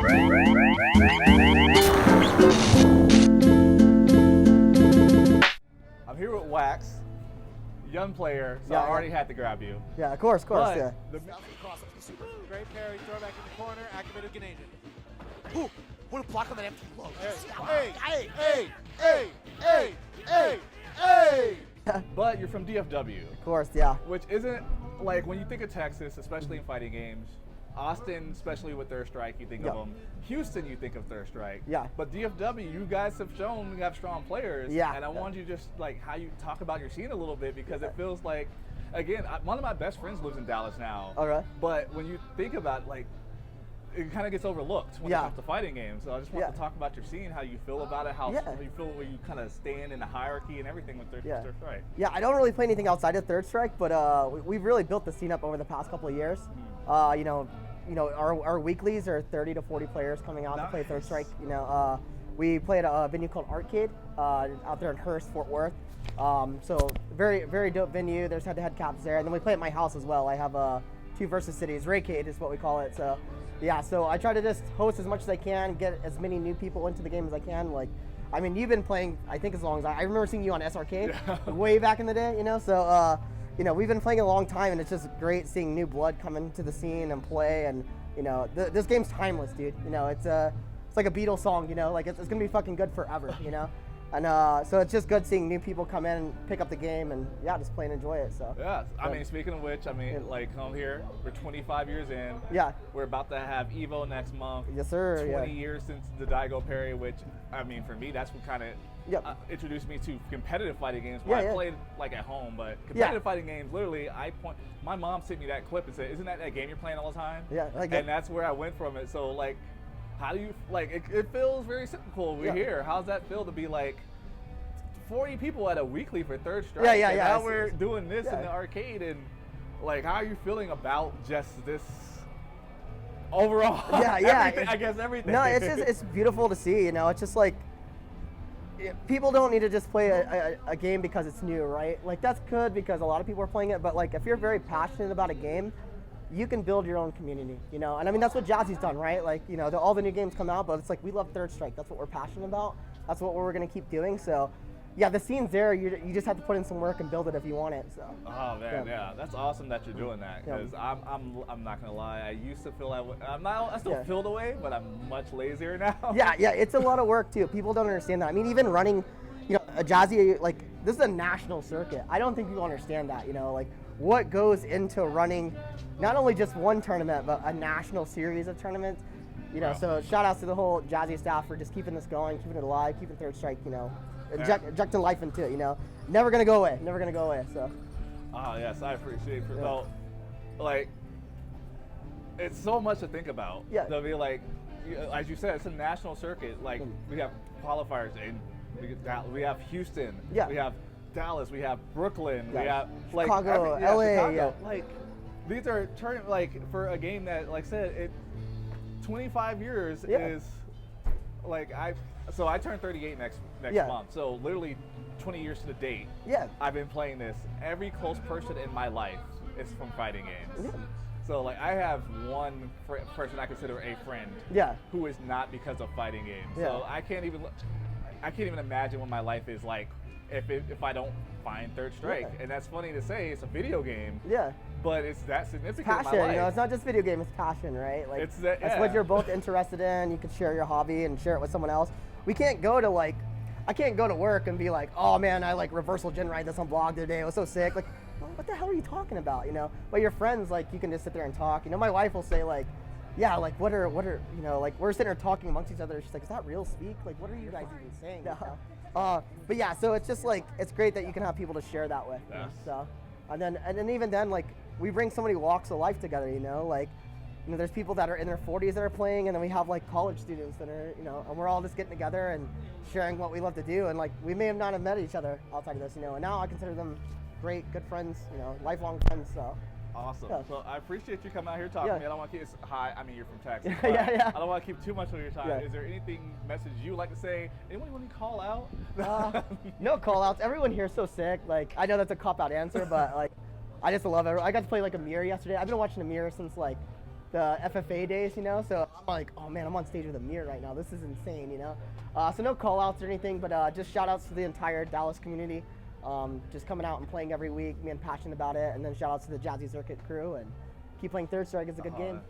I'm here with Waxx, young player, so I already had to grab you. Yeah, of course, But yeah. Great parry, throw back in the corner, activated Ganesian. Ooh, what a block on that empty low. Hey! But you're from DFW. Of course, yeah. Which isn't, like, when you think of Texas, especially in fighting games, Austin, especially with Third Strike, you think of them. Houston, you think of Third Strike. Yeah. But DFW, you guys have shown you have strong players. Yeah. And I want you just, like, how you talk about your scene a little bit, because it feels like, again, one of my best friends lives in Dallas now. Okay. But when you think about, like, it kind of gets overlooked when it comes to fighting games. So I just want to talk about your scene, how you feel about it, how you feel where you kind of stand in the hierarchy and everything with Third Strike. Yeah, I don't really play anything outside of Third Strike, but we've really built the scene up over the past couple of years. Our weeklies are 30 to 40 players coming out to play Third Strike. We play at a venue called Arcade out there in Hearst, Fort Worth. So very, very dope venue. There's head-to-head caps there, and then we play at my house as well. I have 2 versus cities. Raycade is what we call it. So yeah, so I try to just host as much as I can, get as many new people into the game as I can. Like, I mean, you've been playing, I think, as long as I remember seeing you on SRK way back in the day. So we've been playing a long time, and it's just great seeing new blood come into the scene and play. And this game's timeless, dude. It's like a Beatles song. Like it's gonna be fucking good forever. And so it's just good seeing new people come in and pick up the game and just play and enjoy it. So yeah, I mean, speaking of which, like come here, we're 25 years in. Yeah. We're about to have Evo next month. Yes, sir. 20 years since the Daigo parry, which I mean, for me, that's what kind of introduced me to competitive fighting games. Where I played like at home, but competitive fighting games, literally, my mom sent me that clip and said, "Isn't that game you're playing all the time?" Yeah. And that's where I went from it. So like, how do you it feels very simple. We're here. How's that feel to be like 40 people at a weekly for Third Strike? Yeah. Now we're doing this in the arcade, and like, how are you feeling about just this overall? Yeah. I guess everything. No, it's beautiful to see. It's just like people don't need to just play a game because it's new, right? Like that's good because a lot of people are playing it, but like if you're very passionate about a game, you can build your own community, And I mean, that's what Jazzy's done, right? Like, all the new games come out, but it's like we love Third Strike. That's what we're passionate about. That's what we're going to keep doing. So, yeah, the scene's there. You just have to put in some work and build it if you want it. So. Oh man, yeah, that's awesome that you're doing that. Because I'm not gonna lie, I used to feel that way. I still feel the way, but I'm much lazier now. Yeah, it's a lot of work too. People don't understand that. I mean, even running, a Jazzy, like this is a national circuit. I don't think people understand that. Like what goes into running, not only just one tournament, but a national series of tournaments. So shout outs to the whole Jazzy staff for just keeping this going, keeping it alive, keeping Third Strike, injecting life into it, Never gonna go away, so. Oh yes, I appreciate it. So, like, it's so much to think about. Yeah. To be like, as you said, it's a national circuit. Like, we have qualifiers and we have Houston. Yeah. We have Dallas. We have Brooklyn. We have like Chicago, LA. Chicago. Yeah. Like, these are for a game that, like I said, 25 years is like So I turned 38 next month. So literally 20 years to the date. Yeah. I've been playing this. Every close person in my life is from fighting games. Yeah. So like I have one person I consider a friend. Yeah. Who is not because of fighting games. Yeah. So I can't even imagine what my life is like if I don't find Third Strike. Yeah. And that's funny to say. It's a video game. Yeah. But it's that significant passion, in my life. It's not just video game, it's passion, right? Like that's what you're both interested in. You can share your hobby and share it with someone else. We can't go to I can't go to work and be like, oh man, I like reversal gen ride this on blog today. It was so sick. Like, well, what the hell are you talking about? But your friends, like, you can just sit there and talk. My wife will say like, yeah, like what are like we're sitting there talking amongst each other. She's like, is that real speak? Like, what are you guys even saying? But yeah, so it's just like it's great that you can have people to share that with. Yes. So, and then even then, like we bring so many walks of life together. There's people that are in their 40s that are playing, and then we have like college students that are, and we're all just getting together and sharing what we love to do. And like we may have not have met each other outside of this, and now I consider them great, good friends, lifelong friends. So. Awesome. Yeah. So I appreciate you coming out here talking to me. I don't want to keep you're from Texas. Yeah. I don't want to keep too much of your time. Yeah. Is there message you would like to say? Anyone you want to call out? No call outs. Everyone here is so sick. Like I know that's a cop out answer, but like I just love it. I got to play like Amir yesterday. I've been watching Amir since like the FFA days, you know. So I'm like, oh man, I'm on stage with a mirror right now. This is insane, you know. So no call outs or anything, but just shout outs to the entire Dallas community. Just coming out and playing every week, being passionate about it, and then shout outs to the Jazzy Circuit crew, and keep playing Third Strike. It's a good game.